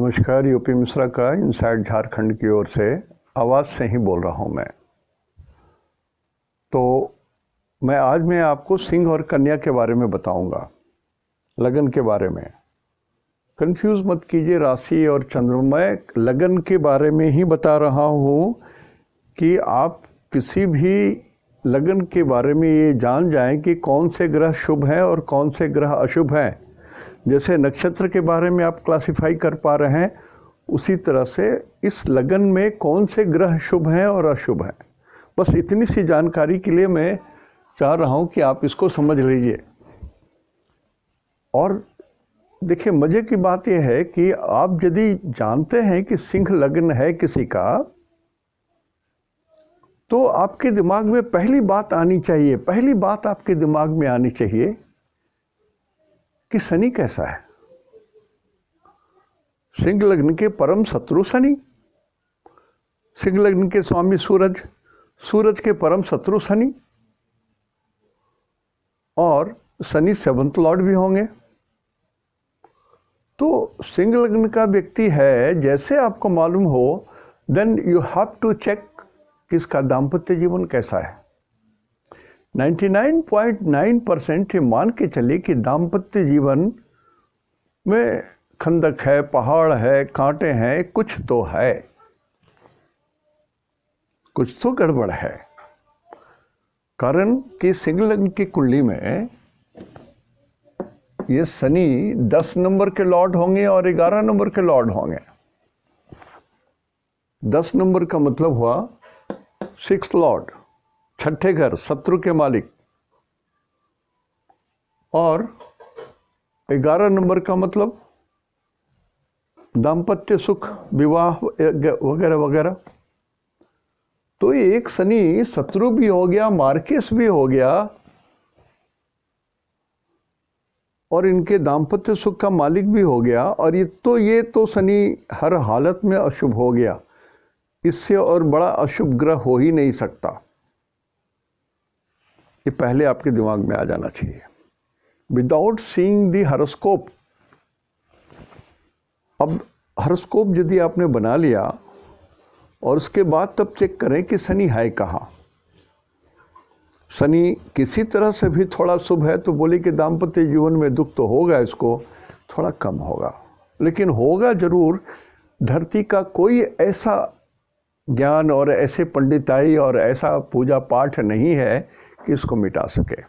नमस्कार। यूपी मिश्रा का इनसाइड झारखंड की ओर से आवाज़ से ही बोल रहा हूँ मैं। तो मैं आपको सिंह और कन्या के बारे में बताऊंगा, लगन के बारे में। कंफ्यूज मत कीजिए राशि और चंद्रमा। मैं लगन के बारे में ही बता रहा हूँ कि आप किसी भी लगन के बारे में ये जान जाएं कि कौन से ग्रह शुभ हैं और कौन से ग्रह अशुभ हैं। जैसे नक्षत्र के बारे में आप क्लासिफाई कर पा रहे हैं, उसी तरह से इस लगन में कौन से ग्रह शुभ हैं और अशुभ हैं। बस इतनी सी जानकारी के लिए मैं चाह रहा हूं कि आप इसको समझ लीजिए। और देखिए, मज़े की बात यह है कि आप यदि जानते हैं कि सिंह लगन है किसी का, तो आपके दिमाग में पहली बात आपके दिमाग में आनी चाहिए कि शनि कैसा है। सिंह लग्न के परम शत्रु शनि, सिंह लग्न के स्वामी सूरज, सूरज के परम शत्रु शनि, और शनि 7th लॉर्ड भी होंगे। तो सिंह लग्न का व्यक्ति है, जैसे आपको मालूम हो, then you have to check कि इसका दाम्पत्य जीवन कैसा है। 99.9% ये मान के चलिए कि दाम्पत्य जीवन में खंदक है, पहाड़ है, कांटे हैं, कुछ तो है, कुछ तो गड़बड़ है। कारण कि सिंह लग्न की कुंडली में ये शनि 10 नंबर के लॉर्ड होंगे और 11 नंबर के लॉर्ड होंगे। 10 नंबर का मतलब हुआ 6th लॉर्ड, छठे घर, शत्रु के मालिक। और 11 नंबर का मतलब दाम्पत्य सुख, विवाह वगैरह वगैरह। तो एक शनि शत्रु भी हो गया, मार्केस भी हो गया, और इनके दाम्पत्य सुख का मालिक भी हो गया। और ये तो शनि हर हालत में अशुभ हो गया। इससे और बड़ा अशुभ ग्रह हो ही नहीं सकता। ये पहले आपके दिमाग में आ जाना चाहिए, विदाउट सीइंग दी हॉरोस्कोप। अब हॉरोस्कोप यदि आपने बना लिया और उसके बाद तब चेक करें कि शनि है कहाँ। शनि किसी तरह से भी थोड़ा शुभ है तो बोले कि दाम्पत्य जीवन में दुख तो होगा, इसको थोड़ा कम होगा, लेकिन होगा जरूर। धरती का कोई ऐसा ज्ञान और ऐसे पंडिताई और ऐसा पूजा पाठ नहीं है कि इसको मिटा सके।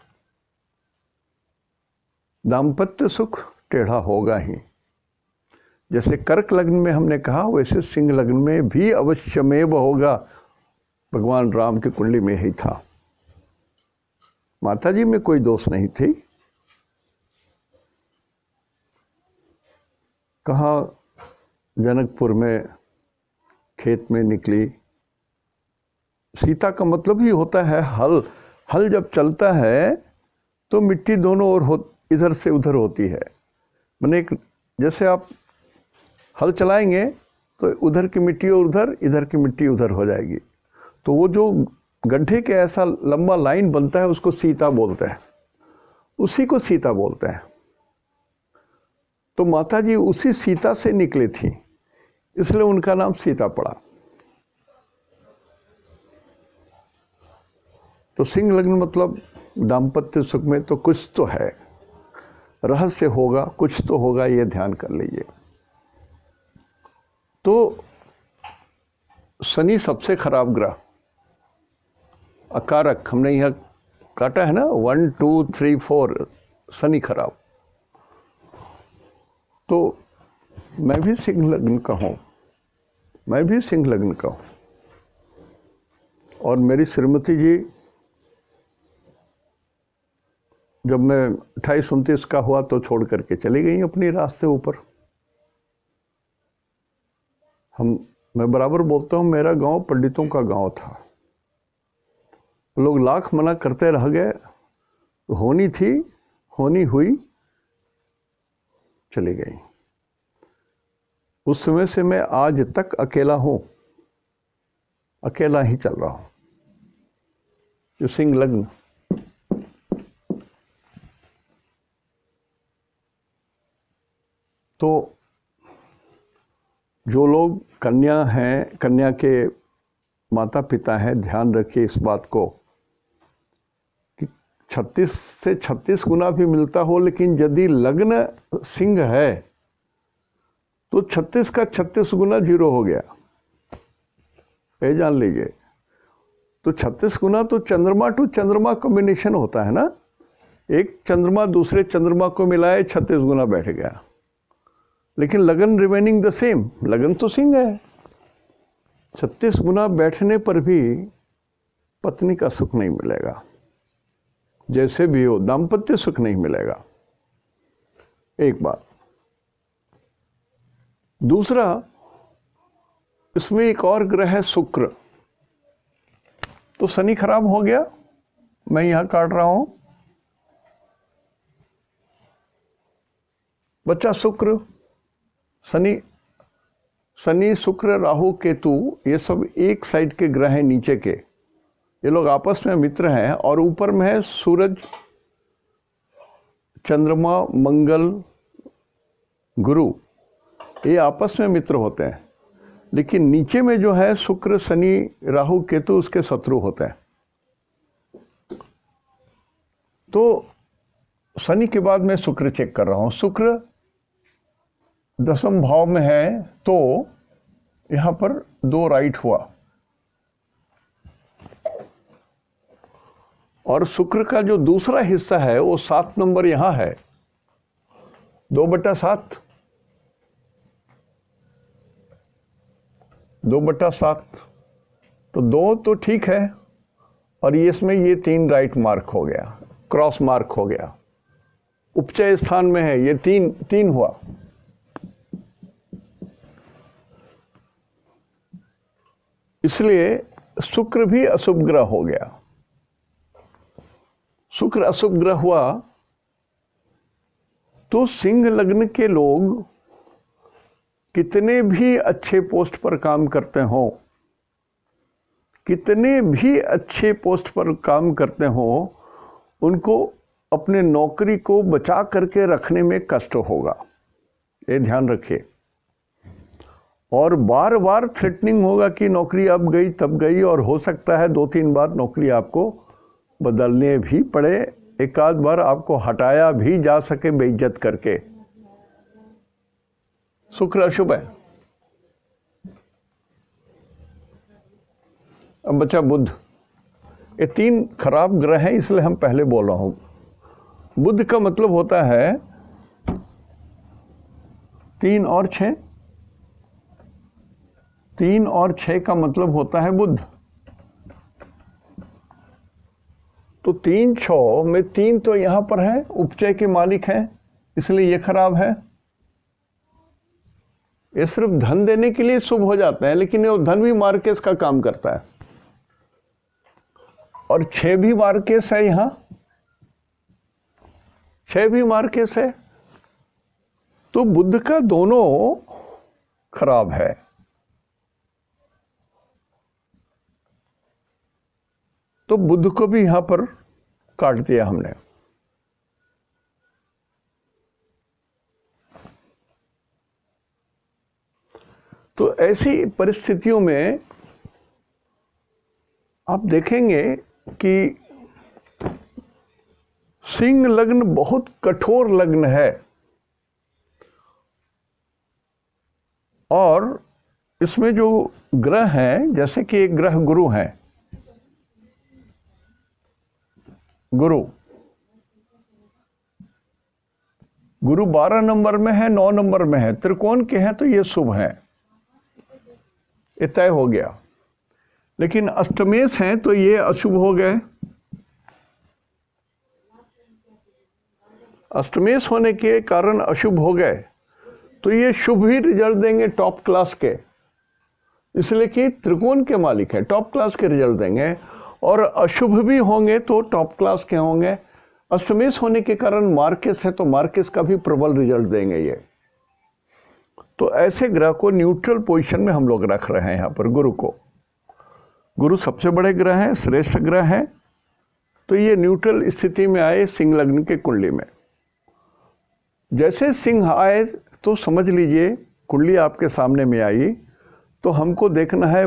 दाम्पत्य सुख टेढ़ा होगा ही। जैसे कर्क लग्न में हमने कहा, वैसे सिंह लग्न में भी अवश्यमेव होगा। भगवान राम की कुंडली में ही था। माता जी में कोई दोष नहीं थी। कहा जनकपुर में खेत में निकली। सीता का मतलब ही होता है हल। हल जब चलता है तो मिट्टी दोनों ओर इधर से उधर होती है। मैंने जैसे आप हल चलाएंगे तो उधर की मिट्टी और उधर, इधर की मिट्टी उधर हो जाएगी। तो वो जो गड्ढे के ऐसा लंबा लाइन बनता है उसको सीता बोलते हैं, उसी को सीता बोलते हैं। तो माता जी उसी सीता से निकली थी, इसलिए उनका नाम सीता पड़ा। तो सिंह लग्न मतलब दाम्पत्य सुख में तो कुछ तो है, रहस्य होगा, कुछ तो होगा, ये ध्यान कर लीजिए। तो शनि सबसे खराब ग्रह, अकारक, हमने यह काटा है ना, 1 2 3 4, शनि खराब। तो मैं भी सिंह लग्न का हूँ, और मेरी श्रीमती जी जब मैं 28-29 का हुआ तो छोड़ करके चली गई अपनी रास्ते ऊपर। मैं बराबर बोलता हूँ, मेरा गांव पंडितों का गांव था। लोग लाख मना करते रह गए, होनी थी, होनी हुई, चली गई। उस समय से मैं आज तक अकेला हूं, अकेला ही चल रहा हूं। जो सिंह लग्न, तो जो लोग कन्या हैं, कन्या के माता पिता हैं, ध्यान रखिए इस बात को कि 36 से 36 गुना भी मिलता हो, लेकिन यदि लग्न सिंह है तो 36 का 36 गुना 0 हो गया, ये जान लीजिए। तो 36 गुना तो चंद्रमा टू चंद्रमा कॉम्बिनेशन होता है ना, एक चंद्रमा दूसरे चंद्रमा को मिलाए 36 गुना बैठ गया, लेकिन लगन रिमेनिंग द सेम, लगन तो सिंह है। 36 गुना बैठने पर भी पत्नी का सुख नहीं मिलेगा, जैसे भी हो दाम्पत्य सुख नहीं मिलेगा, एक बात। दूसरा, इसमें एक और ग्रह है शुक्र, तो शनि खराब हो गया, मैं यहां काट रहा हूं, बच्चा शुक्र, शनि शुक्र राहु केतु ये सब एक साइड के ग्रह हैं, नीचे के ये लोग आपस में मित्र हैं, और ऊपर में है सूरज, चंद्रमा, मंगल, गुरु, ये आपस में मित्र होते हैं, लेकिन नीचे में जो है शुक्र, शनि, राहु, केतु उसके शत्रु होते हैं। तो शनि के बाद मैं शुक्र चेक कर रहा हूं, शुक्र 10वें भाव में है, तो यहां पर 2 राइट हुआ, और शुक्र का जो दूसरा हिस्सा है वो 7 नंबर यहां है, 2/7, 2/7, तो 2 तो ठीक है, और ये इसमें ये 3 राइट मार्क हो गया, क्रॉस मार्क हो गया, उपचय स्थान में है, ये 3 हुआ। इसलिए शुक्र भी अशुभ ग्रह हो गया। शुक्र अशुभ ग्रह हुआ तो सिंह लग्न के लोग कितने भी अच्छे पोस्ट पर काम करते हो, कितने भी अच्छे पोस्ट पर काम करते हो, उनको अपने नौकरी को बचा करके रखने में कष्ट होगा, ये ध्यान रखिए। और बार बार थ्रेटनिंग होगा कि नौकरी अब गई तब गई, और हो सकता है 2-3 बार नौकरी आपको बदलने भी पड़े, एक आध बार आपको हटाया भी जा सके बेइज्जत करके। शुक्र अशुभ है। अब बचा बुध, ये 3 खराब ग्रह हैं, इसलिए हम पहले बोल रहा हूं। बुध का मतलब होता है 3 और 6, 3 और 6 का मतलब होता है बुध। तो 3-6 में 3 तो यहां पर है, उपचय के मालिक हैं, इसलिए ये खराब है। ये सिर्फ धन देने के लिए शुभ हो जाते हैं, लेकिन ये धन भी मार्केस का काम करता है, और 6 भी मार्केस है, यहां 6 भी मार्केस है, तो बुध का दोनों खराब है। तो बुध को भी यहां पर काट दिया हमने। तो ऐसी परिस्थितियों में आप देखेंगे कि सिंह लग्न बहुत कठोर लग्न है, और इसमें जो ग्रह हैं, जैसे कि एक ग्रह गुरु हैं, गुरु 12 नंबर में है, 9 नंबर में है, त्रिकोण के हैं, तो ये शुभ है, ये तय हो गया। लेकिन अष्टमेश हैं तो ये अशुभ हो गए। अष्टमेश होने के कारण अशुभ हो गए, तो ये शुभ ही रिजल्ट देंगे टॉप क्लास के, इसलिए कि त्रिकोण के मालिक हैं, टॉप क्लास के रिजल्ट देंगे। और अशुभ भी होंगे तो टॉप क्लास के होंगे। अष्टमेश होने के कारण मार्केस है, तो मार्केस का भी प्रबल रिजल्ट देंगे ये। तो ऐसे ग्रह को न्यूट्रल पोजीशन में हम लोग रख रहे हैं यहाँ पर गुरु को। गुरु सबसे बड़े ग्रह हैं, श्रेष्ठ ग्रह हैं, तो ये न्यूट्रल स्थिति में आए सिंह लग्न के कुंडली में। जैसे सिंह आए तो समझ लीजिए कुंडली आपके सामने में आई तो हमको देखना है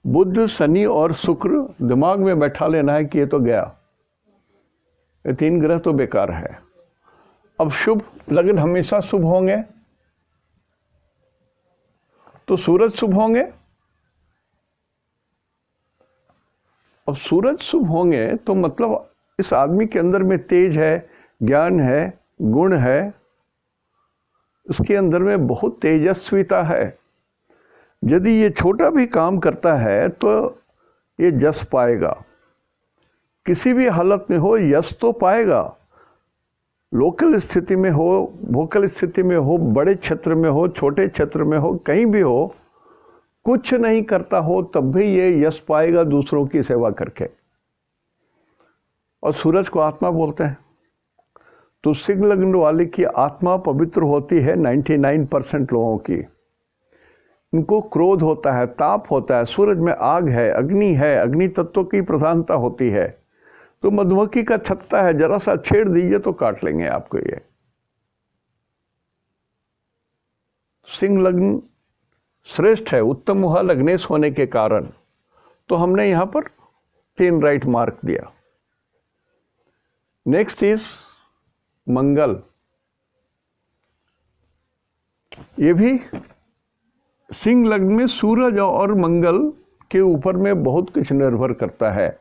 बुध शनि और शुक्र दिमाग में बैठा लेना है कि ये तो गया, ये 3 ग्रह तो बेकार है। अब शुभ लगन हमेशा शुभ होंगे, तो सूरज शुभ होंगे। अब सूरज शुभ होंगे तो मतलब इस आदमी के अंदर में तेज है, ज्ञान है, गुण है, उसके अंदर में बहुत तेजस्विता है। यदि ये छोटा भी काम करता है तो ये यश पाएगा, किसी भी हालत में हो यश तो पाएगा। लोकल स्थिति में हो, वोकल स्थिति में हो, बड़े क्षेत्र में हो, छोटे क्षेत्र में हो, कहीं भी हो, कुछ नहीं करता हो तब भी ये यश पाएगा दूसरों की सेवा करके। और सूरज को आत्मा बोलते हैं। तो सिंह लग्न वाले की आत्मा पवित्र होती है 99% लोगों की। इनको क्रोध होता है, ताप होता है, सूरज में आग है, अग्नि तत्व की प्रधानता होती है। तो मधुमक्खी का छत्ता है, जरा सा छेड़ दीजिए तो काट लेंगे आपको। ये सिंह लग्न श्रेष्ठ है, उत्तम हुआ लग्नेश होने के कारण। तो हमने यहां पर 3 राइट मार्क दिया। नेक्स्ट इज मंगल। ये भी सिंह लग्न में सूरज और मंगल के ऊपर में बहुत कुछ निर्भर करता है।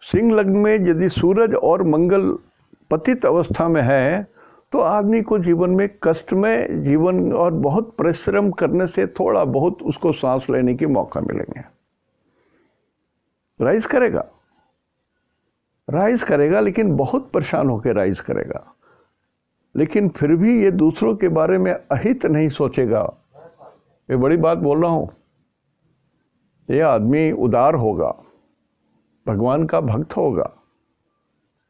सिंह लग्न में यदि सूरज और मंगल पतित अवस्था में है तो आदमी को जीवन में कष्टमय जीवन और बहुत परिश्रम करने से थोड़ा बहुत उसको सांस लेने की मौका मिलेंगे। राइज करेगा लेकिन बहुत परेशान होकर राइज करेगा। लेकिन फिर भी ये दूसरों के बारे में अहित नहीं सोचेगा। ये बड़ी बात बोल रहा हूं। ये आदमी उदार होगा, भगवान का भक्त होगा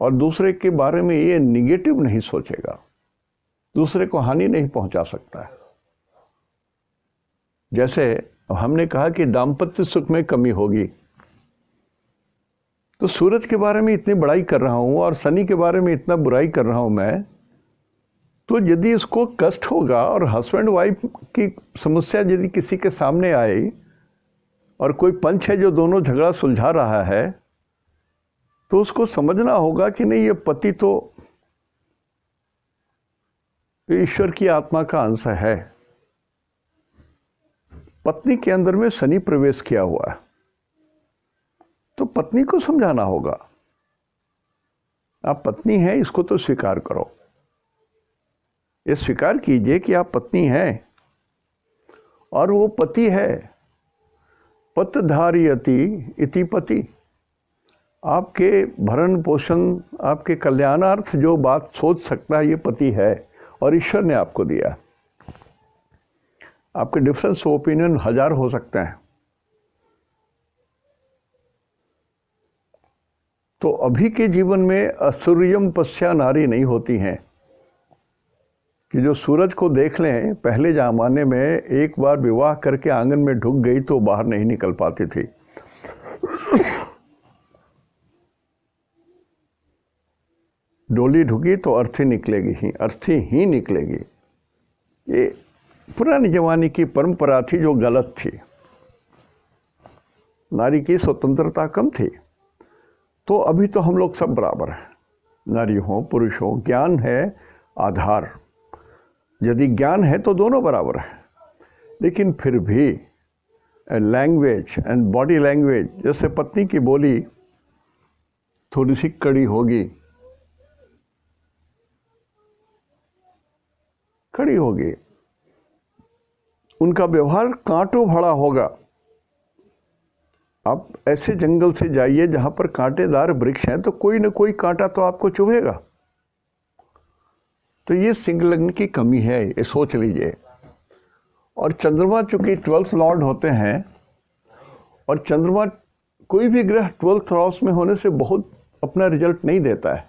और दूसरे के बारे में ये निगेटिव नहीं सोचेगा, दूसरे को हानि नहीं पहुंचा सकता है। जैसे हमने कहा कि दाम्पत्य सुख में कमी होगी, तो सूरज के बारे में इतनी बड़ाई कर रहा हूं और शनि के बारे में इतना बुराई कर रहा हूं मैं, तो यदि इसको कष्ट होगा और हस्बैंड वाइफ की समस्या यदि किसी के सामने आई और कोई पंच है जो दोनों झगड़ा सुलझा रहा है, तो उसको समझना होगा कि नहीं, ये पति तो ईश्वर की आत्मा का अंश है। पत्नी के अंदर में शनि प्रवेश किया हुआ है, तो पत्नी को समझाना होगा, आप पत्नी हैं, इसको तो स्वीकार करो। ये स्वीकार कीजिए कि आप पत्नी हैं और वो पति है। पतधारयति इति पति। आपके भरण पोषण, आपके कल्याणार्थ जो बात सोच सकता है, ये पति है और ईश्वर ने आपको दिया। आपके डिफरेंस ऑफ ओपिनियन 1000 हो सकते हैं। तो अभी के जीवन में असूर्यम पश्या नारी नहीं होती हैं कि जो सूरज को देख लें। पहले जमाने में एक बार विवाह करके आंगन में ढुक गई तो बाहर नहीं निकल पाती थी। डोली ढुकी तो अर्थी ही निकलेगी। ये पुराने जमाने की परंपरा थी जो गलत थी। नारी की स्वतंत्रता कम थी। तो अभी तो हम लोग सब बराबर हैं, नारी हो पुरुष हो। ज्ञान है आधार, यदि ज्ञान है तो दोनों बराबर हैं। लेकिन फिर भी लैंग्वेज एंड बॉडी लैंग्वेज, जैसे पत्नी की बोली थोड़ी सी कड़ी होगी, उनका व्यवहार कांटों भरा होगा। आप ऐसे जंगल से जाइए जहां पर कांटेदार वृक्ष हैं, तो कोई ना कोई कांटा तो आपको चुभेगा। तो ये सिंह लग्न की कमी है, ये सोच लीजिए। और चंद्रमा चूंकि 12th लॉर्ड होते हैं, और चंद्रमा कोई भी ग्रह 12th हाउस में होने से बहुत अपना रिजल्ट नहीं देता है।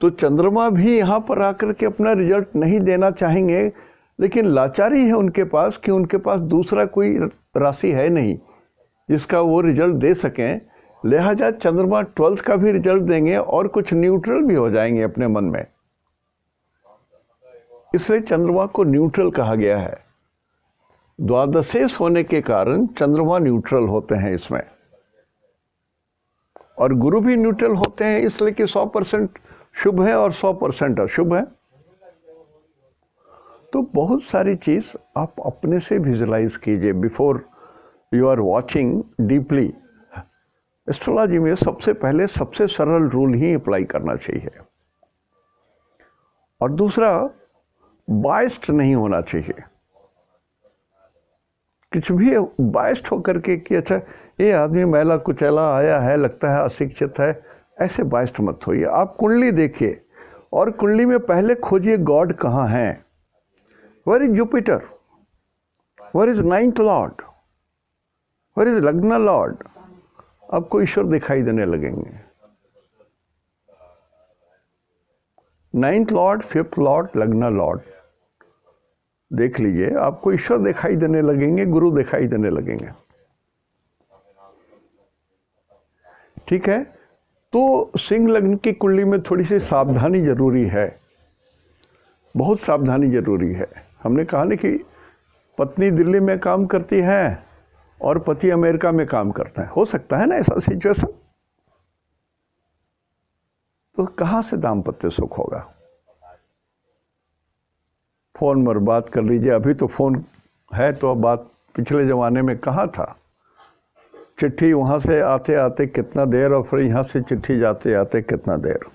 तो चंद्रमा भी यहाँ पर आकर के अपना रिजल्ट नहीं देना चाहेंगे, लेकिन लाचारी है उनके पास कि उनके पास दूसरा कोई राशि है नहीं जिसका वो रिजल्ट दे सकें। लिहाजा चंद्रमा 12th का भी रिजल्ट देंगे और कुछ न्यूट्रल भी हो जाएंगे अपने मन में, इसलिए चंद्रमा को न्यूट्रल कहा गया है। द्वादशेश होने के कारण चंद्रमा न्यूट्रल होते हैं इसमें, और गुरु भी न्यूट्रल होते हैं, इसलिए कि 100% शुभ है और 100% अशुभ है। तो बहुत सारी चीज आप अपने से विजुलाइज कीजिए before you are watching deeply. Astrology में सबसे पहले सबसे सरल रूल ही अप्लाई करना चाहिए, और दूसरा बाइस्ड नहीं होना चाहिए। कुछ भी बाइस्ड होकर के कि अच्छा ये आदमी मैला कुचैला आया है, लगता है अशिक्षित है, ऐसे बाइस्ड मत होइए। आप कुंडली देखिए और कुंडली में पहले खोजिए गॉड कहाँ है। Where is Jupiter, where is 9th lord, where is लग्न लॉर्ड, आपको ईश्वर दिखाई देने लगेंगे। 9th लॉर्ड, 5th लॉर्ड, लग्न लॉर्ड देख लीजिए, आपको ईश्वर दिखाई देने लगेंगे, गुरु दिखाई देने लगेंगे। ठीक है, तो सिंह लग्न की कुंडली में थोड़ी सी सावधानी जरूरी है, बहुत सावधानी जरूरी है। हमने कहा ना कि पत्नी दिल्ली में काम करती है और पति अमेरिका में काम करता है, हो सकता है ना ऐसा सिचुएशन, तो कहां से दाम्पत्य सुख होगा। फोन पर बात कर लीजिए, अभी तो फोन है, तो अब बात पिछले जमाने में कहाँ था। चिट्ठी वहां से आते आते कितना देर, और फिर यहाँ से चिट्ठी जाते आते कितना देर।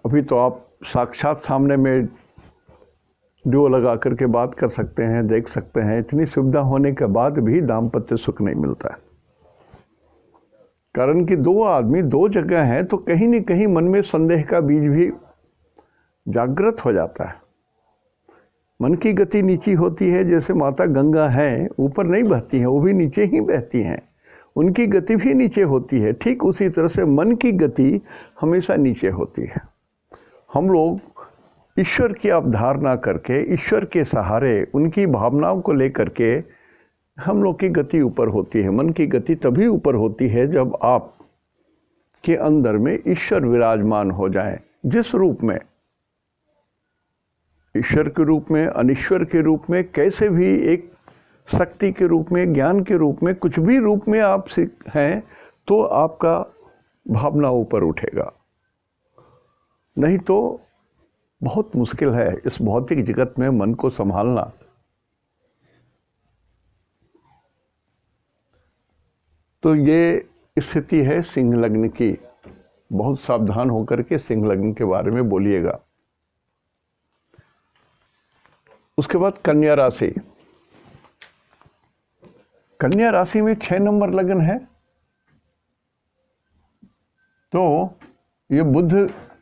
अभी तो आप साक्षात सामने में डुओ लगा करके बात कर सकते हैं, देख सकते हैं। इतनी सुविधा होने के बाद भी दाम्पत्य सुख नहीं मिलता है, कारण कि दो आदमी दो जगह हैं, तो कहीं न कहीं मन में संदेह का बीज भी जागृत हो जाता है। मन की गति नीची होती है, जैसे माता गंगा है, ऊपर नहीं बहती हैं, वो भी नीचे ही बहती हैं, उनकी गति भी नीचे होती है। ठीक उसी तरह से मन की गति हमेशा नीचे होती है। हम लोग ईश्वर की अवधारणा करके, ईश्वर के सहारे, उनकी भावनाओं को लेकर के हम लोग की गति ऊपर होती है। मन की गति तभी ऊपर होती है जब आप के अंदर में ईश्वर विराजमान हो जाए, जिस रूप में, ईश्वर के रूप में, अनिश्वर के रूप में, कैसे भी एक शक्ति के रूप में, ज्ञान के रूप में, कुछ भी रूप में आप हैं, तो आपका भावना ऊपर उठेगा। नहीं तो बहुत मुश्किल है इस भौतिक जगत में मन को संभालना। तो ये स्थिति है सिंह लग्न की। बहुत सावधान होकर के सिंह लग्न के बारे में बोलिएगा। उसके बाद कन्या राशि। कन्या राशि में 6 नंबर लगन है, तो ये बुध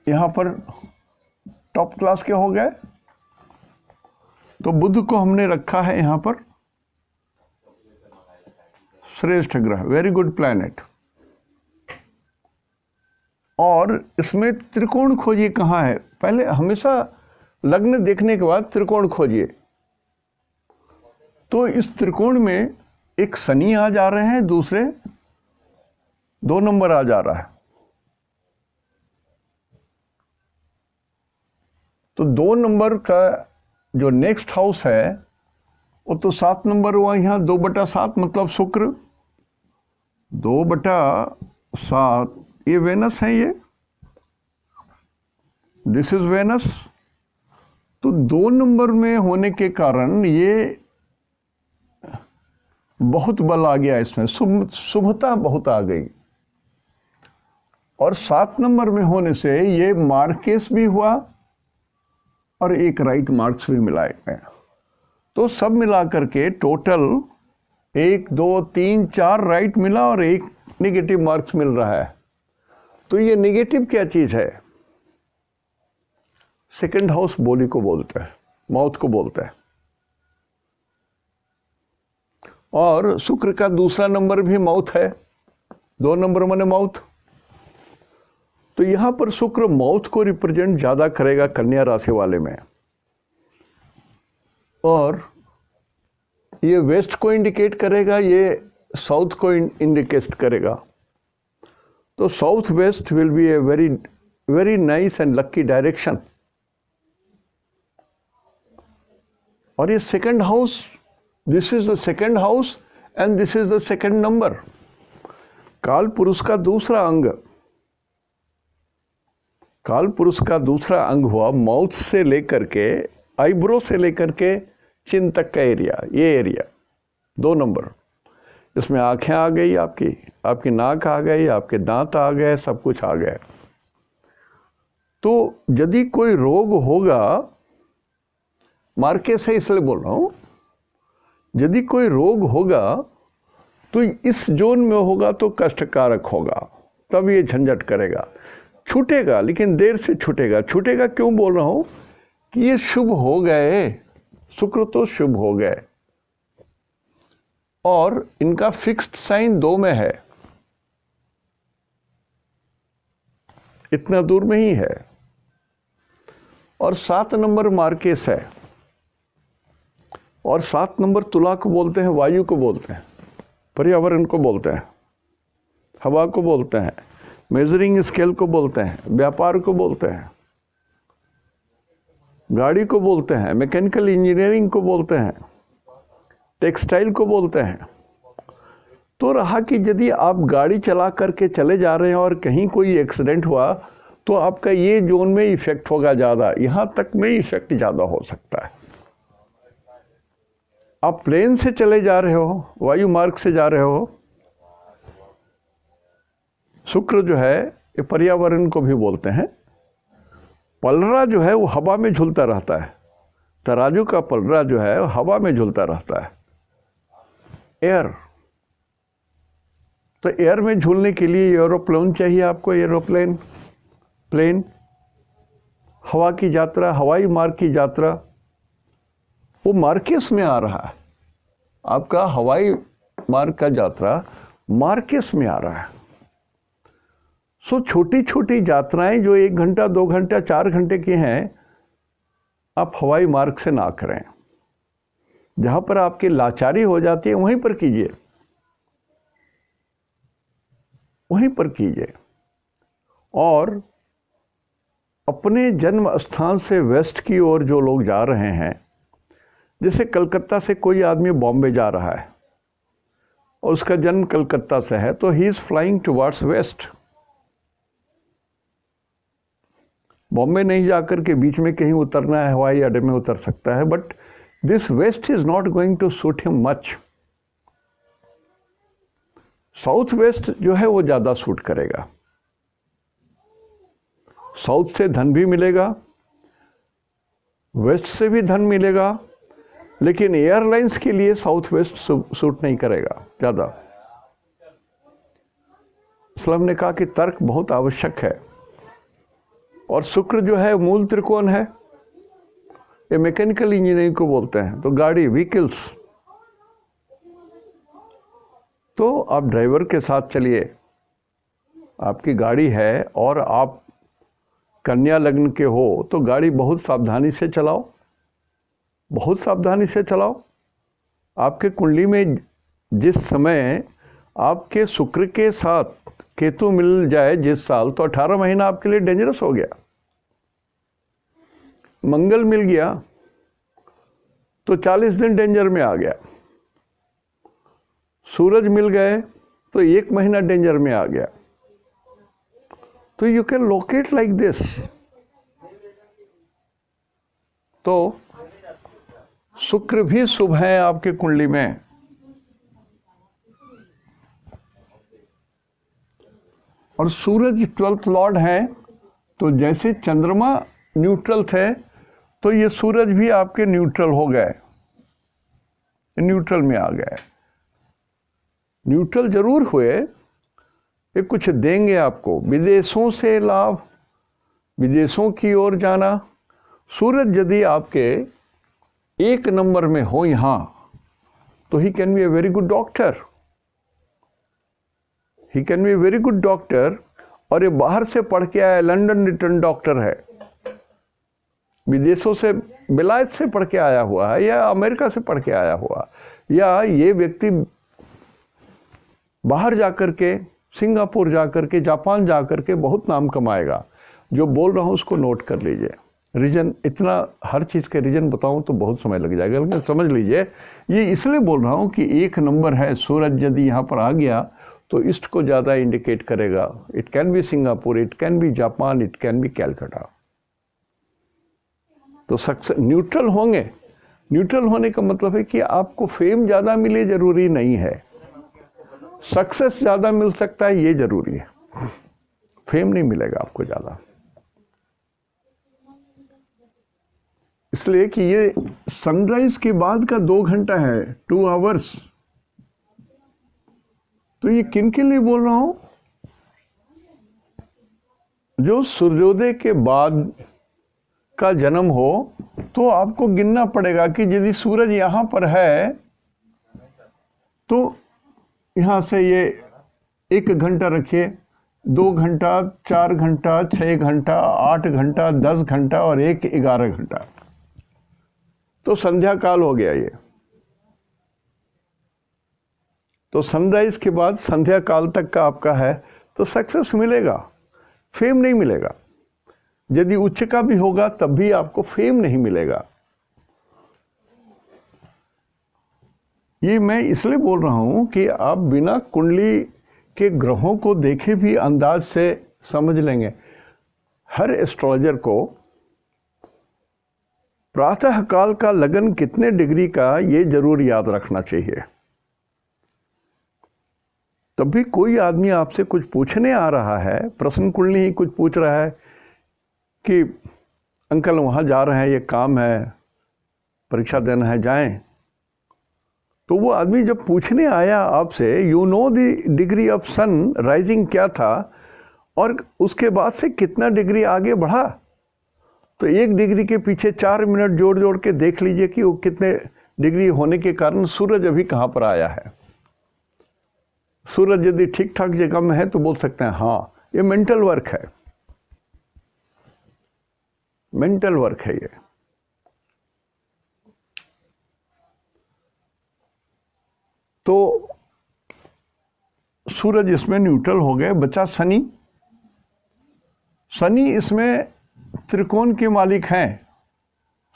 यहां पर टॉप क्लास के हो गए। तो बुध को हमने रखा है यहां पर श्रेष्ठ ग्रह, वेरी गुड प्लैनेट। और इसमें त्रिकोण खोजिए कहां है। पहले हमेशा लग्न देखने के बाद त्रिकोण खोजिए। तो इस त्रिकोण में एक शनि आ जा रहे हैं, दूसरे 2 नंबर आ जा रहा है। तो 2 नंबर का जो नेक्स्ट हाउस है वो तो 7 नंबर हुआ। यहाँ 2/7 मतलब शुक्र, 2/7 ये वेनस है, ये दिस इज वेनस। तो 2 नंबर में होने के कारण ये बहुत बल आ गया इसमें, शुभता बहुत आ गई। और 7 नंबर में होने से ये मार्केस भी हुआ और एक राइट मार्क्स भी मिलाए गए। तो सब मिला करके टोटल 1 2 3 4 राइट मिला और एक नेगेटिव मार्क्स मिल रहा है। तो ये नेगेटिव क्या चीज है? सेकंड हाउस बॉडी को बोलते हैं, माउथ को बोलते हैं। और शुक्र का दूसरा नंबर भी माउथ है, 2 नंबर माने माउथ। तो यहां पर शुक्र माउथ को रिप्रेजेंट ज्यादा करेगा कन्या राशि वाले में, और ये वेस्ट को इंडिकेट करेगा, ये साउथ को इंडिकेट करेगा। तो south west will be a very very nice and lucky direction. और ये second house, this is the second house and this is the second number. काल पुरुष का दूसरा अंग, काल पुरुष का दूसरा अंग हुआ माउथ से लेकर के, आईब्रो से लेकर के चिन तक का एरिया, ये एरिया 2 नंबर। इसमें आंखें आ गई, आपकी नाक आ गई, आपके दांत आ गए, सब कुछ आ गए। तो यदि कोई रोग होगा, मार्के से इसलिए बोल रहा हूं, यदि कोई रोग होगा तो इस जोन में होगा तो कष्टकारक होगा, तब ये झंझट करेगा। छूटेगा लेकिन देर से छूटेगा। छूटेगा क्यों बोल रहा हूं कि ये शुभ हो गए, शुक्र तो शुभ हो गए, और इनका फिक्स्ड साइन 2 में है, इतना दूर में ही है। और 7 नंबर मार्केस है, और 7 नंबर तुला को बोलते हैं, वायु को बोलते हैं, पर्यावरण को बोलते हैं, हवा को बोलते हैं, मेजरिंग स्केल को बोलते हैं, व्यापार को बोलते हैं, गाड़ी को बोलते हैं, मैकेनिकल इंजीनियरिंग को बोलते हैं, टेक्सटाइल को बोलते हैं। तो रहा कि यदि आप गाड़ी चला करके चले जा रहे हैं और कहीं कोई एक्सीडेंट हुआ तो आपका ये जोन में इफेक्ट होगा ज़्यादा, यहाँ तक में इफेक्ट ज़्यादा हो सकता है। आप प्लेन से चले जा रहे हो, वायु मार्ग से जा रहे हो, शुक्र जो है ये पर्यावरण को भी बोलते हैं। पलरा जो है वो हवा में झूलता रहता है, तराजू का पलरा जो है वो हवा में झूलता रहता है, एयर। तो एयर में झूलने के लिए एरोप्लेन चाहिए आपको, एरोप्लेन, प्लेन, हवा की यात्रा, हवाई मार्ग की यात्रा, वो मार्केस में आ रहा है। आपका हवाई मार्ग का यात्रा मार्केस में आ रहा है। सो छोटी छोटी यात्राएं जो 1 घंटा 2 घंटा 4 घंटे की हैं, आप हवाई मार्ग से ना करें। जहां पर आपकी लाचारी हो जाती है वहीं पर कीजिए, वहीं पर कीजिए। और अपने जन्म स्थान से वेस्ट की ओर जो लोग जा रहे हैं, जैसे कलकत्ता से कोई आदमी बॉम्बे जा रहा है और उसका जन्म कलकत्ता से है, तो he is flying towards waste. Bombay नहीं जाकर के बीच में कहीं उतरना है, हवाई अड्डे में उतर सकता है, but this west is not going to suit him much. South west जो है वो ज्यादा सूट करेगा। साउथ से धन भी मिलेगा, वेस्ट से भी धन मिलेगा, लेकिन एयरलाइंस के लिए साउथ वेस्ट सूट नहीं करेगा ज्यादा। इसलिए हमने कहा कि तर्क बहुत आवश्यक है। और शुक्र जो है मूल त्रिकोण है, ये मैकेनिकल इंजीनियरिंग को बोलते हैं। तो गाड़ी, व्हीकल्स, तो आप ड्राइवर के साथ चलिए, आपकी गाड़ी है और आप कन्या लग्न के हो तो गाड़ी बहुत सावधानी से चलाओ, बहुत सावधानी से चलाओ। आपके कुंडली में जिस समय आपके शुक्र के साथ केतु मिल जाए जिस साल, तो 18 महीना आपके लिए डेंजरस हो गया। मंगल मिल गया तो 40 दिन डेंजर में आ गया। सूरज मिल गए तो 1 महीना डेंजर में आ गया। तो you can locate like this. तो शुक्र भी शुभ है आपके कुंडली में। और सूरज 12th लॉर्ड है, तो जैसे चंद्रमा न्यूट्रल थे तो ये सूरज भी आपके न्यूट्रल हो गए, न्यूट्रल में आ गए। न्यूट्रल जरूर हुए, ये कुछ देंगे आपको, विदेशों से लाभ, विदेशों की ओर जाना। सूरज यदि आपके 1 नंबर में हो यहां, तो he can be a very good doctor, he can be a very good doctor. और ये बाहर से पढ़ के आया, लंदन रिटर्न डॉक्टर है, विदेशों से, विलायत से पढ़ के आया हुआ है, या अमेरिका से पढ़ के आया हुआ, या ये व्यक्ति बाहर जाकर के सिंगापुर जा कर के, जापान जा कर के बहुत नाम कमाएगा। जो बोल रहा हूँ उसको नोट कर लीजिए। रीजन, इतना हर चीज़ के रीजन बताऊँ तो बहुत समय लग जाएगा, लेकिन समझ लीजिए ये इसलिए बोल रहा हूँ कि एक नंबर है। सूरज यदि यहाँ पर आ गया तो ईस्ट को ज़्यादा इंडिकेट करेगा। It can B Singapore, it can B Japan, it can B Calcutta. तो सक्सेस न्यूट्रल होंगे। न्यूट्रल होने का मतलब है कि आपको फेम ज़्यादा मिले जरूरी नहीं है, सक्सेस ज़्यादा मिल सकता है ये जरूरी है। फेम नहीं मिलेगा आपको ज़्यादा, इसलिए कि ये सनराइज के बाद का 2 घंटा है, 2 आवर्स। तो ये किन के लिए बोल रहा हूं? जो सूर्योदय के बाद का जन्म हो, तो आपको गिनना पड़ेगा कि यदि सूरज यहां पर है तो यहां से ये 1 घंटा रखिए, 2 घंटा, 4 घंटा, 6 घंटा, 8 घंटा, 10 घंटा और 1 11 घंटा, तो संध्या काल हो गया ये। तो सनराइज के बाद संध्या काल तक का आपका है तो सक्सेस मिलेगा, फेम नहीं मिलेगा। यदि उच्च का भी होगा तब भी आपको फेम नहीं मिलेगा। ये मैं इसलिए बोल रहा हूं कि आप बिना कुंडली के ग्रहों को देखे भी अंदाज से समझ लेंगे। हर एस्ट्रोलॉजर को प्रातः काल का लगन कितने डिग्री का ये जरूर याद रखना चाहिए। तब भी कोई आदमी आपसे कुछ पूछने आ रहा है, प्रश्न कुंडली ही कुछ पूछ रहा है कि अंकल वहाँ जा रहे हैं, ये काम है, परीक्षा देना है, जाएं। तो वो आदमी जब पूछने आया आपसे, you know the degree of sun rising क्या था और उसके बाद से कितना डिग्री आगे बढ़ा, तो 1 डिग्री के पीछे 4 मिनट जोड़ जोड़ के देख लीजिए कि वो कितने डिग्री होने के कारण सूरज अभी कहाँ पर आया है। सूरज यदि ठीक ठाक जगह में है तो बोल सकते हैं हाँ ये मेंटल वर्क है, मेंटल वर्क है ये। तो सूरज इसमें न्यूट्रल हो गए, बचा शनि। शनि इसमें त्रिकोण के मालिक हैं,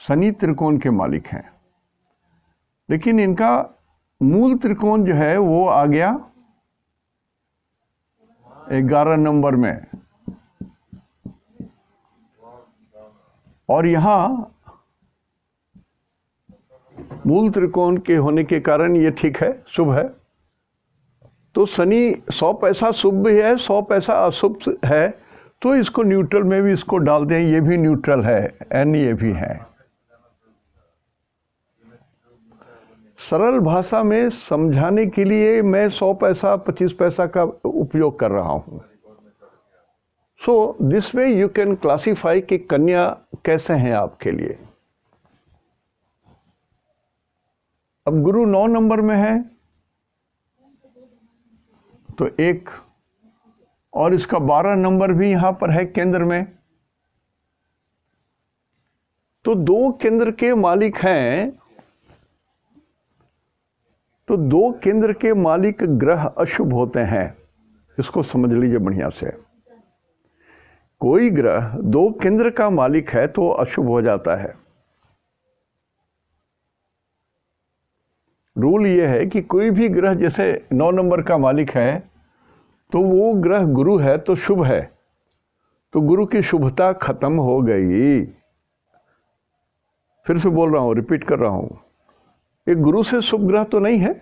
शनि त्रिकोण के मालिक हैं, लेकिन इनका मूल त्रिकोण जो है वो आ गया 11 नंबर में, और यहां मूल त्रिकोण के होने के कारण ये ठीक है, शुभ है। तो शनि 100 पैसा शुभ भी है, 100 पैसा अशुभ है, तो इसको न्यूट्रल में भी इसको डाल दें, ये भी न्यूट्रल है, एन ये भी है। सरल भाषा में समझाने के लिए मैं 100 पैसा 25 पैसा का उपयोग कर रहा हूं। So this way you can classify कि कन्या कैसे हैं आपके लिए। अब गुरु 9 नंबर में है तो 1, और इसका 12 नंबर भी यहां पर है केंद्र में, तो 2 केंद्र के मालिक हैं। तो 2 केंद्र के मालिक ग्रह अशुभ होते हैं, इसको समझ लीजिए बढ़िया से। कोई ग्रह 2 केंद्र का मालिक है तो अशुभ हो जाता है। रूल ये है कि कोई भी ग्रह जैसे 9 नंबर का मालिक है तो वो ग्रह गुरु है तो शुभ है, तो गुरु की शुभता खत्म हो गई। फिर से बोल रहा हूं, रिपीट कर रहा हूं, एक गुरु से शुभ ग्रह तो नहीं है।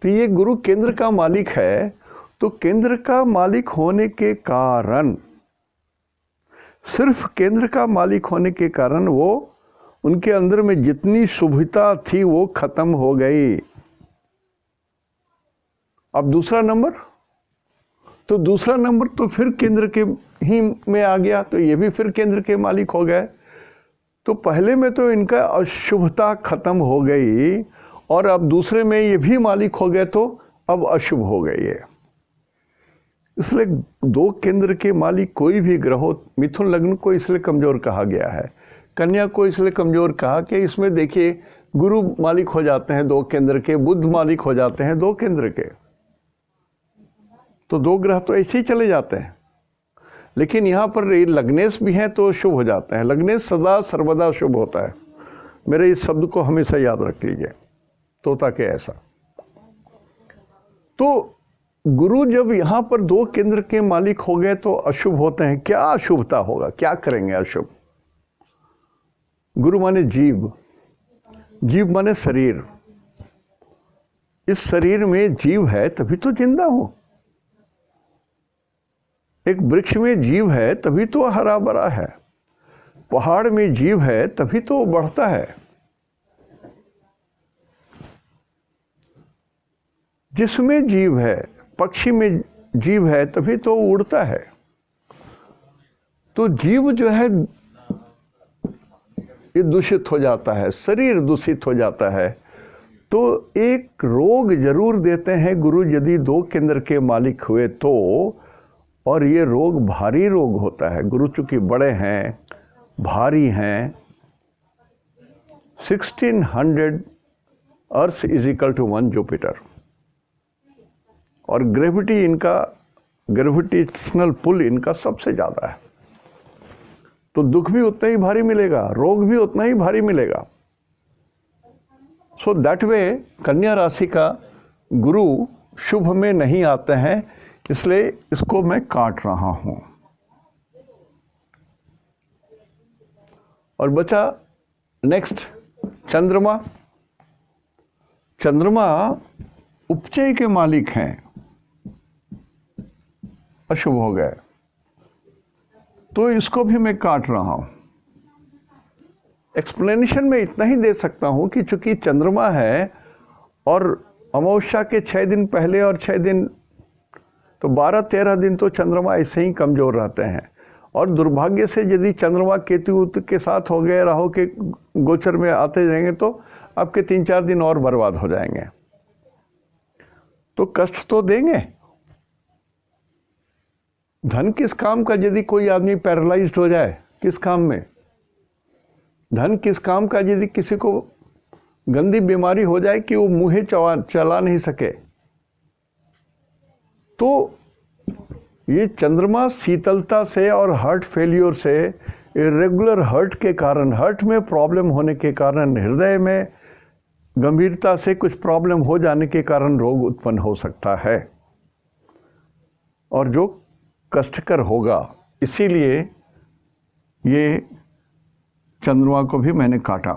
तो ये गुरु केंद्र का मालिक है, तो केंद्र का मालिक होने के कारण, सिर्फ केंद्र का मालिक होने के कारण वो उनके अंदर में जितनी शुभता थी वो खत्म हो गई। अब दूसरा नंबर, तो दूसरा नंबर तो फिर केंद्र के ही में आ गया, तो ये भी फिर केंद्र के मालिक हो गए। तो पहले में तो इनका अशुभता खत्म हो गई, और अब दूसरे में ये भी मालिक हो गए तो अब अशुभ हो गई है। इसलिए 2 केंद्र के मालिक कोई भी ग्रह हो, मिथुन लग्न को इसलिए कमजोर कहा गया है, कन्या को इसलिए कमजोर कहा कि इसमें देखिए गुरु मालिक हो जाते हैं 2 केंद्र के, बुध मालिक हो जाते हैं 2 केंद्र के। तो 2 ग्रह तो ऐसे ही चले जाते हैं, लेकिन यहाँ पर ये लग्नेश भी हैं तो शुभ हो जाते हैं। लग्नेश सदा सर्वदा शुभ होता है। मेरे इस शब्द को हमेशा याद रख लीजिए, तोता के ऐसा। तो गुरु जब यहाँ पर 2 केंद्र के मालिक हो गए तो अशुभ होते हैं। क्या अशुभता होगा, क्या करेंगे अशुभ? गुरु माने जीव, जीव माने शरीर। इस शरीर में जीव है तभी तो जिंदा हो। एक वृक्ष में जीव है तभी तो हरा भरा है। पहाड़ में जीव है तभी तो बढ़ता है। जिसमें जीव है, पक्षी में जीव है तभी तो उड़ता है। तो जीव जो है ये दूषित हो जाता है, शरीर दूषित हो जाता है। तो एक रोग जरूर देते हैं गुरु यदि 2 केंद्र के मालिक हुए तो, और ये रोग भारी रोग होता है। गुरु चूंकि बड़े हैं, भारी हैं। 1600 earth is equal to 1 Jupiter, और ग्रेविटी इनका, ग्रेविटेशनल पुल इनका सबसे ज़्यादा है। तो दुख भी उतना ही भारी मिलेगा, रोग भी उतना ही भारी मिलेगा। सो दैट वे कन्या राशि का गुरु शुभ में नहीं आते हैं, इसलिए इसको मैं काट रहा हूं। और बचा नेक्स्ट चंद्रमा। चंद्रमा उपचय के मालिक हैं, अशुभ हो गए, तो इसको भी मैं काट रहा हूं। एक्सप्लेनेशन में इतना ही दे सकता हूं कि चूंकि चंद्रमा है और अमावस्या के 6 दिन पहले और 6 दिन, तो 12-13 दिन तो चंद्रमा ऐसे ही कमजोर रहते हैं। और दुर्भाग्य से यदि चंद्रमा केतु के साथ हो गए, राहु के गोचर में आते जाएंगे तो आपके 3-4 दिन और बर्बाद हो जाएंगे। तो कष्ट तो देंगे। धन किस काम का यदि कोई आदमी पैरालाइज्ड हो जाए, किस काम में? धन किस काम का यदि किसी को गंदी बीमारी हो जाए कि वो मुँह चला नहीं सके। तो ये चंद्रमा शीतलता से और हार्ट फेल्योर से, इरेगुलर हार्ट के कारण, हार्ट में प्रॉब्लम होने के कारण, हृदय में गंभीरता से कुछ प्रॉब्लम हो जाने के कारण रोग उत्पन्न हो सकता है, और जो कष्टकर होगा। इसीलिए ये चंद्रमा को भी मैंने काटा।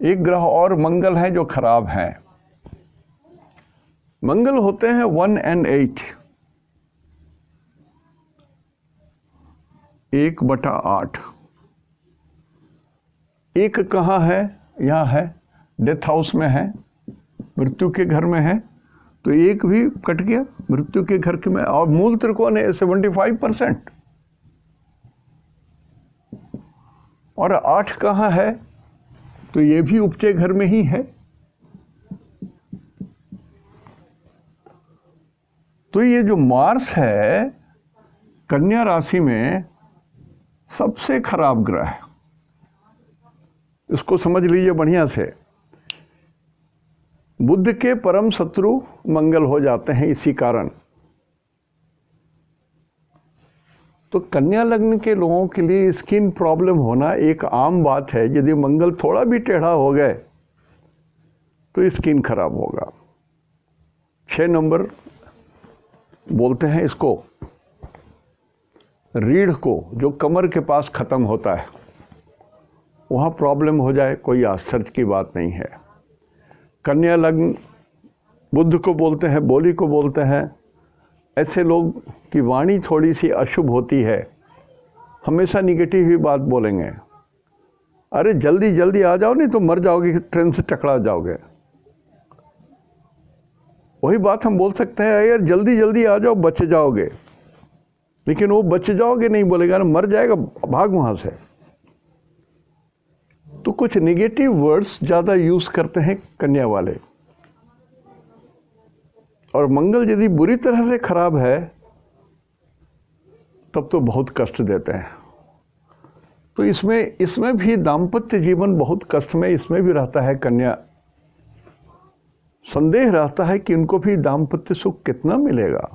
एक ग्रह और मंगल है जो खराब है। मंगल होते हैं 1 और 8, 1/8। एक कहाँ है? यहाँ है, डेथ हाउस में है, मृत्यु के घर में है। तो एक भी कट गया मृत्यु के घर के में। और मूल त्रिकोण है 75%। और 8 कहाँ है? तो ये भी उपचय घर में ही है। तो ये जो मार्स है कन्या राशि में सबसे खराब ग्रह है। इसको समझ लीजिए बढ़िया से। बुध के परम शत्रु मंगल हो जाते हैं इसी कारण। तो कन्या लग्न के लोगों के लिए स्किन प्रॉब्लम होना एक आम बात है। यदि मंगल थोड़ा भी टेढ़ा हो गए तो स्किन खराब होगा। 6 नंबर बोलते हैं इसको, रीढ़ को, जो कमर के पास खत्म होता है, वहाँ प्रॉब्लम हो जाए कोई आश्चर्य की बात नहीं है। कन्या लग्न बुध को बोलते हैं, बोली को बोलते हैं। ऐसे लोग की वाणी थोड़ी सी अशुभ होती है, हमेशा निगेटिव ही बात बोलेंगे। अरे जल्दी जल्दी आ जाओ, नहीं तो मर जाओगे, ट्रेन से टकरा जाओगे। वही बात हम बोल सकते हैं, यार जल्दी जल्दी आ जाओ, बच जाओगे। लेकिन वो बच जाओगे नहीं बोलेगा ना, मर जाएगा, भाग वहां से। तो कुछ निगेटिव वर्ड्स ज़्यादा यूज़ करते हैं कन्या वाले। और मंगल यदि बुरी तरह से खराब है तब तो बहुत कष्ट देते हैं। तो इसमें भी दाम्पत्य जीवन बहुत कष्ट में इसमें भी रहता है कन्या संदेह रहता है कि उनको भी दाम्पत्य सुख कितना मिलेगा,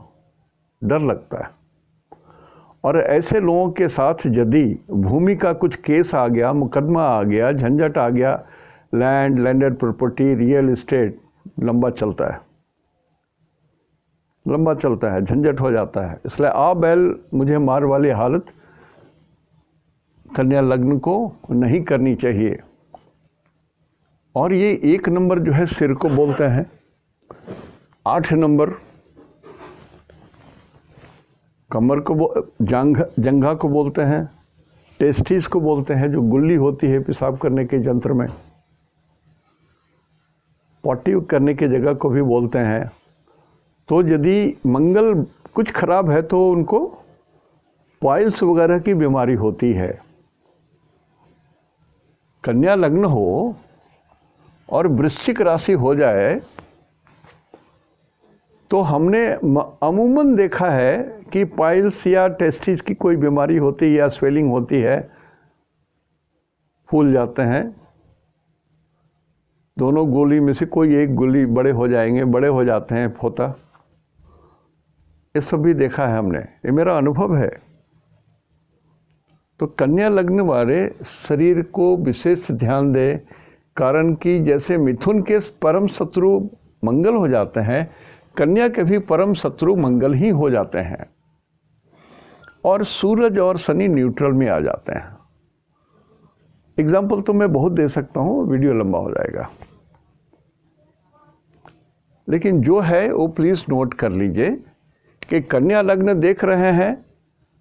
डर लगता है। और ऐसे लोगों के साथ यदि भूमि का कुछ केस आ गया, मुकदमा आ गया, झंझट आ गया, land, landed property, real estate, लंबा चलता है, लंबा चलता है, झंझट हो जाता है। इसलिए आ बैल मुझे मार वाली हालत कन्या लग्न को नहीं करनी चाहिए। और ये 1 नंबर जो है सिर को बोलते हैं, 8 नंबर कमर को, जंघा को बोलते हैं, टेस्टिस को बोलते हैं, जो गुल्ली होती है पेशाब करने के यंत्र में, पॉटी करने की जगह को भी बोलते हैं। तो यदि मंगल कुछ खराब है तो उनको पाइल्स वगैरह की बीमारी होती है। कन्या लग्न हो और वृश्चिक राशि हो जाए तो हमने अमूमन देखा है कि पाइल्स या टेस्टिस की कोई बीमारी होती है या स्वेलिंग होती है, फूल जाते हैं, दोनों गोली में से कोई एक गोली बड़े हो जाएंगे, बड़े हो जाते हैं फोता। ये सब भी देखा है हमने, ये मेरा अनुभव है। तो कन्या लग्न वाले शरीर को विशेष ध्यान दे, कारण कि जैसे मिथुन के परम शत्रु मंगल हो जाते हैं, कन्या के भी परम शत्रु मंगल ही हो जाते हैं। और सूरज और शनि न्यूट्रल में आ जाते हैं। एग्जाम्पल तो मैं बहुत दे सकता हूँ, वीडियो लंबा हो जाएगा, लेकिन जो है वो प्लीज़ नोट कर लीजिए कि कन्या लग्न देख रहे हैं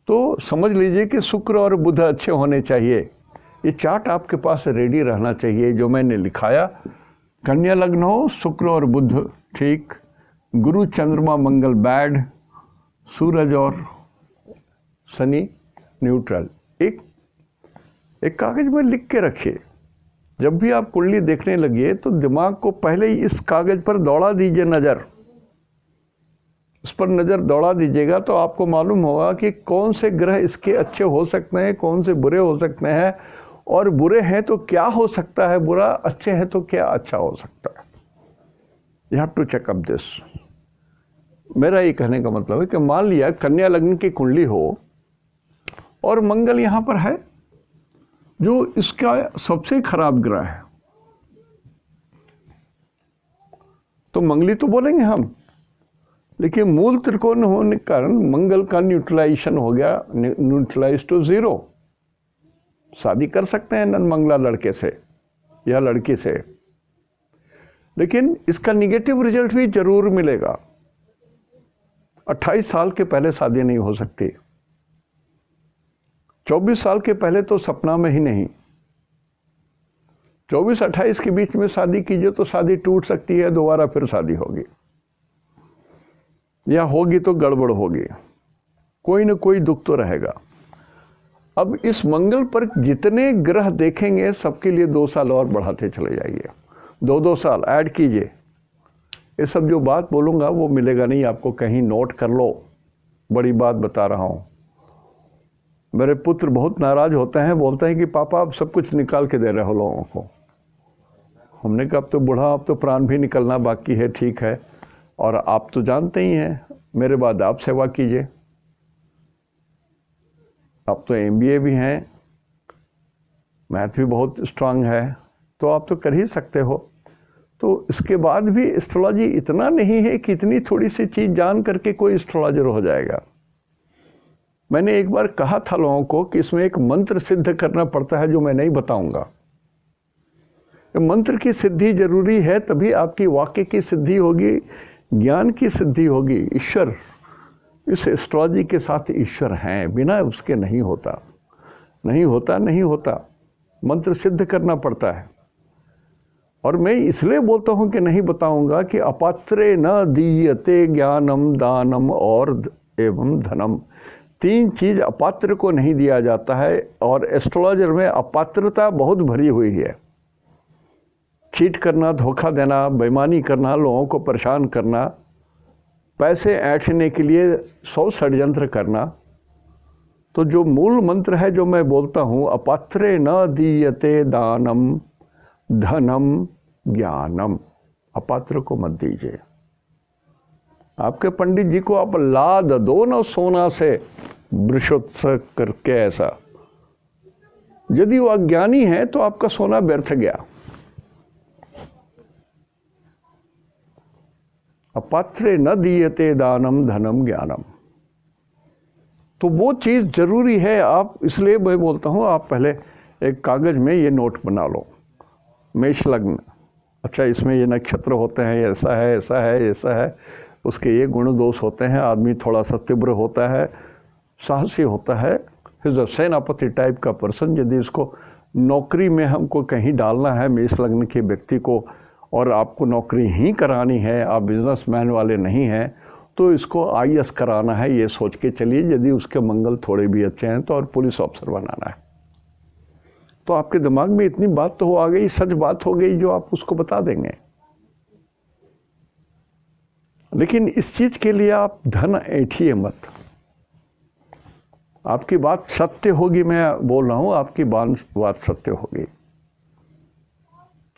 तो समझ लीजिए कि शुक्र और बुध अच्छे होने चाहिए। ये चार्ट आपके पास रेडी रहना चाहिए जो मैंने लिखाया। कन्या लग्न हो, शुक्र और बुध ठीक, गुरु चंद्रमा मंगल बैड, सूरज और शनि न्यूट्रल। एक कागज में लिख के रखिए। जब भी आप कुंडली देखने लगिए तो दिमाग को पहले ही इस कागज पर दौड़ा दीजिए, नज़र इस पर नज़र दौड़ा दीजिएगा तो आपको मालूम होगा कि कौन से ग्रह इसके अच्छे हो सकते हैं, कौन से बुरे हो सकते हैं, और बुरे हैं तो क्या हो सकता है बुरा, अच्छे हैं तो क्या अच्छा हो सकता है। You have to check up this. मेरा ये कहने का मतलब है कि मान लिया कन्या लग्न की कुंडली हो और मंगल यहाँ पर है जो इसका सबसे खराब ग्रह है, तो मंगली तो बोलेंगे हम, लेकिन मूल त्रिकोण होने के कारण मंगल का न्यूट्रलाइजेशन हो गया, न्यूट्रलाइज टू 0। शादी कर सकते हैं नन मंगला लड़के से या लड़की से, लेकिन इसका निगेटिव रिजल्ट भी जरूर मिलेगा। 28 साल के पहले शादी नहीं हो सकती, 24 साल के पहले तो सपना में ही नहीं। 24-28 के बीच में शादी कीजिए तो शादी टूट सकती है, दोबारा फिर शादी होगी, या होगी तो गड़बड़ होगी, कोई न कोई दुख तो रहेगा। अब इस मंगल पर जितने ग्रह देखेंगे सबके लिए 2 साल और बढ़ाते चले जाइए, 2-2 साल ऐड कीजिए। ये सब जो बात बोलूँगा वो मिलेगा नहीं आपको, कहीं नोट कर लो, बड़ी बात बता रहा हूँ। मेरे पुत्र बहुत नाराज होते हैं, बोलते हैं कि पापा आप सब कुछ निकाल के दे रहे हो लोगों को। हमने कहा अब तो बूढ़ा, अब तो प्राण भी निकलना बाकी है, ठीक है, और आप तो जानते ही हैं मेरे बाद आप सेवा कीजिए। आप तो MBA भी हैं, मैथ भी बहुत स्ट्रांग है, तो आप तो कर ही सकते हो। तो इसके बाद भी एस्ट्रोलॉजी इतना नहीं है कि इतनी थोड़ी सी चीज़ जान करके कोई एस्ट्रोलॉजर हो जाएगा। मैंने एक बार कहा था लोगों को कि इसमें एक मंत्र सिद्ध करना पड़ता है जो मैं नहीं बताऊंगा। मंत्र की सिद्धि जरूरी है, तभी आपकी वाक्य की सिद्धि होगी, ज्ञान की सिद्धि होगी। ईश्वर, इस एस्ट्रोलॉजी के साथ ईश्वर हैं, बिना उसके नहीं होता, नहीं होता, नहीं होता। मंत्र सिद्ध करना पड़ता है। और मैं इसलिए बोलता हूँ कि नहीं बताऊंगा कि अपात्रे न दीयते ज्ञानम दानम और एवं धनम। 3 चीज़ अपात्र को नहीं दिया जाता है, और एस्ट्रोलॉजर में अपात्रता बहुत भरी हुई है। चीट करना, धोखा देना, बेईमानी करना, लोगों को परेशान करना, पैसे ऐंठने के लिए 100 षड्यंत्र करना। तो जो मूल मंत्र है जो मैं बोलता हूँ, अपात्रे न दीयते दानम धनम ज्ञानम। अपात्र को मत दीजिए। आपके पंडित जी को आप लाद दो ना सोना से वृषोत्सव करके ऐसा। यदि वो अज्ञानी है तो आपका सोना व्यर्थ गया। अपात्रे न दीयते दानम धनम ज्ञानम। तो वो चीज जरूरी है। आप, इसलिए मैं बोलता हूं, आप पहले एक कागज में ये नोट बना लो, मेष लग्न, अच्छा इसमें ये नक्षत्र होते हैं, ऐसा है ऐसा है ऐसा है, उसके ये गुण दोष होते हैं, आदमी थोड़ा सा तीव्र होता है, साहसी होता है, इज अ सेनापति टाइप का पर्सन। यदि इसको नौकरी में हमको कहीं डालना है मेष लग्न के व्यक्ति को, और आपको नौकरी ही करानी है, आप बिजनेसमैन वाले नहीं हैं, तो इसको IAS कराना है, ये सोच के चलिए। यदि उसके मंगल थोड़े भी अच्छे हैं तो, और पुलिस ऑफिसर बनाना है, तो आपके दिमाग में इतनी बात तो आ गई, सच बात हो गई जो आप उसको बता देंगे। लेकिन इस चीज के लिए आप धन ऐंठिए मत। आपकी बात सत्य होगी, मैं बोल रहा हूं, आपकी बात सत्य होगी।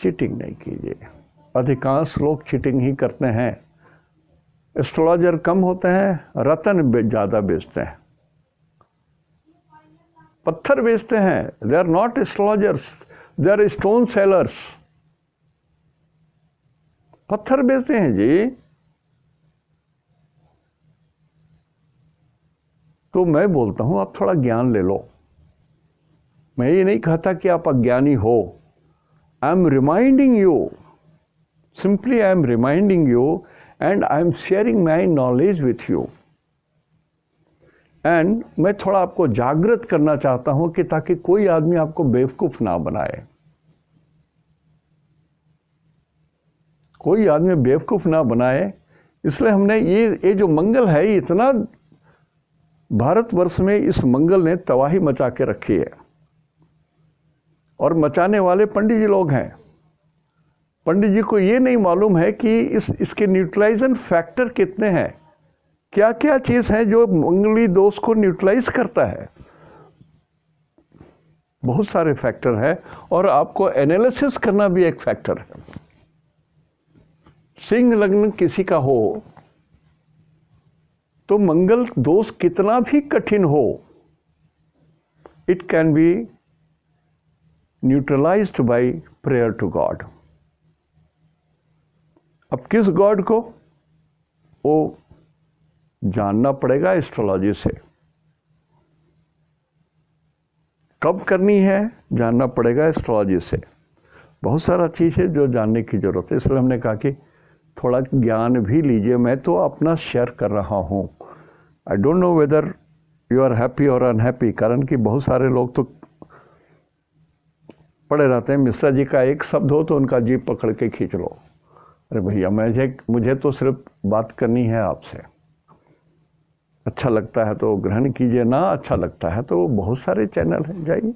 चीटिंग नहीं कीजिए। अधिकांश लोग चीटिंग ही करते हैं। एस्ट्रोलॉजर कम होते हैं, रतन ज़्यादा बेचते हैं, पत्थर बेचते हैं। They are not astrologers, they are stone sellers. पत्थर बेचते हैं जी। तो मैं बोलता हूं आप थोड़ा ज्ञान ले लो। मैं ये नहीं कहता कि आप अज्ञानी हो। I am reminding you, simply I am reminding you, and I am sharing my knowledge with you। and मैं थोड़ा आपको जागृत करना चाहता हूं कि ताकि कोई आदमी आपको बेवकूफ ना बनाए, कोई आदमी बेवकूफ ना बनाए। इसलिए हमने ये जो मंगल है, इतना भारतवर्ष में इस मंगल ने तबाही मचा के रखी है, और मचाने वाले पंडित जी लोग हैं। पंडित जी को ये नहीं मालूम है कि इसके न्यूट्रलाइजेशन फैक्टर कितने हैं, क्या क्या चीज है जो मंगली दोष को न्यूट्रलाइज करता है। बहुत सारे फैक्टर है, और आपको एनालिसिस करना भी एक फैक्टर है। सिंह लग्न किसी का हो तो मंगल दोष कितना भी कठिन हो, it can be neutralised by prayer to God. अब किस गॉड को, वो जानना पड़ेगा एस्ट्रोलॉजी से। कब करनी है जानना पड़ेगा एस्ट्रोलॉजी से। बहुत सारा चीज़ है जो जानने की जरूरत है। इसलिए हमने कहा कि थोड़ा ज्ञान भी लीजिए। मैं तो अपना शेयर कर रहा हूँ। I don't know whether you are happy और अनहैप्पी, कारण कि बहुत सारे लोग तो पड़े रहते हैं। मिश्रा जी का एक शब्द हो तो उनका जीभ पकड़ के खींच लो। अरे भैया, मुझे तो सिर्फ बात करनी है आपसे। अच्छा लगता है तो ग्रहण कीजिए, ना अच्छा लगता है तो बहुत सारे चैनल हैं, जाइए।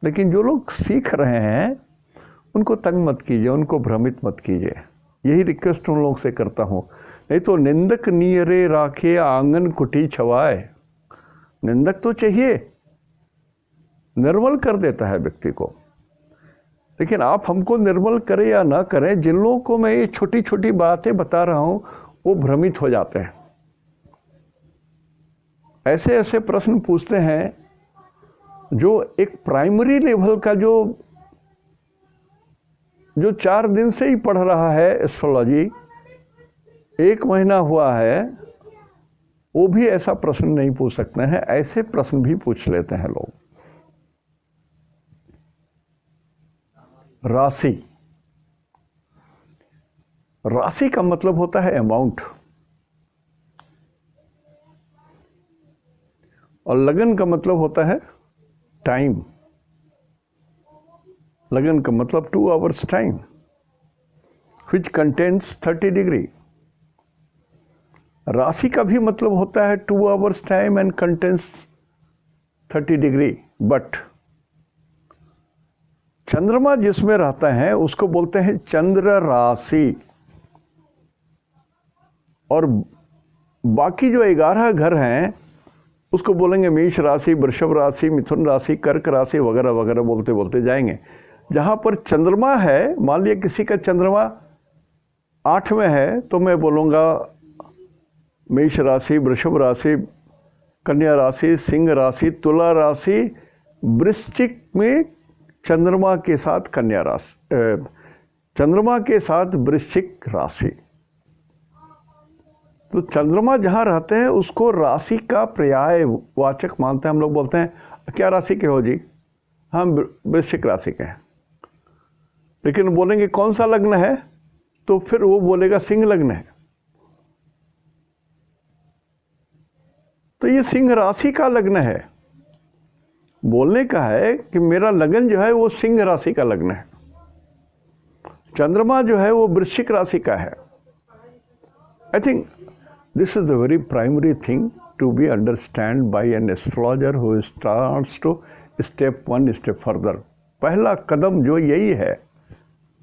लेकिन जो लोग सीख रहे हैं उनको तंग मत कीजिए, उनको भ्रमित मत कीजिए। यही रिक्वेस्ट उन लोग से करता हूँ। नहीं तो निंदक नियरे राखे आंगन कुटी छवाए। निंदक तो चाहिए, निर्मल कर देता है व्यक्ति को। लेकिन आप हमको निर्मल करें या ना करें, जिन लोगों को मैं ये छोटी छोटी बातें बता रहा हूं वो भ्रमित हो जाते हैं। ऐसे ऐसे प्रश्न पूछते हैं जो एक प्राइमरी लेवल का जो 4 दिन से ही पढ़ रहा है एस्ट्रोलॉजी, 1 महीना हुआ है, वो भी ऐसा प्रश्न नहीं पूछ सकते हैं। ऐसे प्रश्न भी पूछ लेते हैं लोग। राशि, राशि का मतलब होता है अमाउंट, और लगन का मतलब होता है टाइम। लगन का मतलब 2 hours time which contains 30 degree. राशि का भी मतलब होता है 2 hours time and contains 30 degree. But चंद्रमा जिसमें रहता है उसको बोलते हैं चंद्र राशि, और बाकी जो 11 घर हैं उसको बोलेंगे मेष राशि, वृषभ राशि, मिथुन राशि, कर्क राशि वगैरह वगैरह बोलते बोलते जाएंगे। जहाँ पर चंद्रमा है, मान लिया किसी का चंद्रमा 8 में है, तो मैं बोलूँगा मेष राशि, वृषभ राशि, कन्या राशि, सिंह राशि, तुला राशि, वृश्चिक में चंद्रमा के साथ कन्या राशि, चंद्रमा के साथ वृश्चिक राशि। तो चंद्रमा जहाँ रहते हैं उसको राशि का पर्याय वाचक मानते हैं। हम लोग बोलते हैं क्या राशि के हो जी? हम वृश्चिक राशि के हैं। लेकिन बोलेंगे कौन सा लग्न है, तो फिर वो बोलेगा सिंह लग्न है। तो ये सिंह राशि का लग्न है। बोलने का है कि मेरा लगन जो है वो सिंह राशि का लग्न है, चंद्रमा जो है वो वृश्चिक राशि का है। I think this is the very primary thing to be understand by an astrologer who starts to step 1 step further. पहला कदम जो यही है,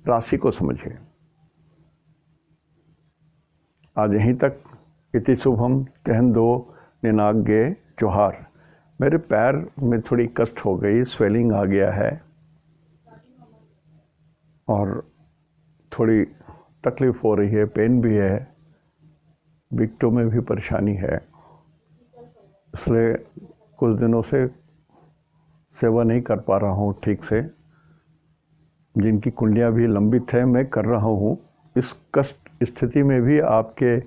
राशि को समझिए। आज यहीं तक। इति शुभम तेहन-दो निनाग्ये जोहार। मेरे पैर में थोड़ी कष्ट हो गई, स्वेलिंग आ गया है और थोड़ी तकलीफ हो रही है, पेन भी है, बिकटो में भी परेशानी है, इसलिए कुछ दिनों से सेवा नहीं कर पा रहा हूँ ठीक से। जिनकी कुंडलियाँ भी लंबित है मैं कर रहा हूँ। इस कष्ट स्थिति में भी आपके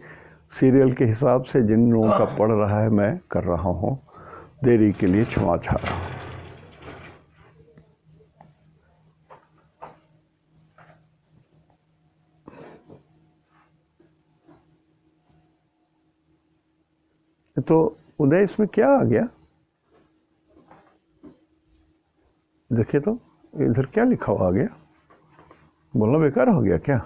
सीरियल के हिसाब से जिन लोगों का पड़ रहा है मैं कर रहा हूँ। देरी के लिए क्षमा चाह रहा हूँ। तो उदय इसमें क्या आ गया? देखिए तो इधर क्या लिखा हुआ आ गया? बोलना बेकार हो गया क्या?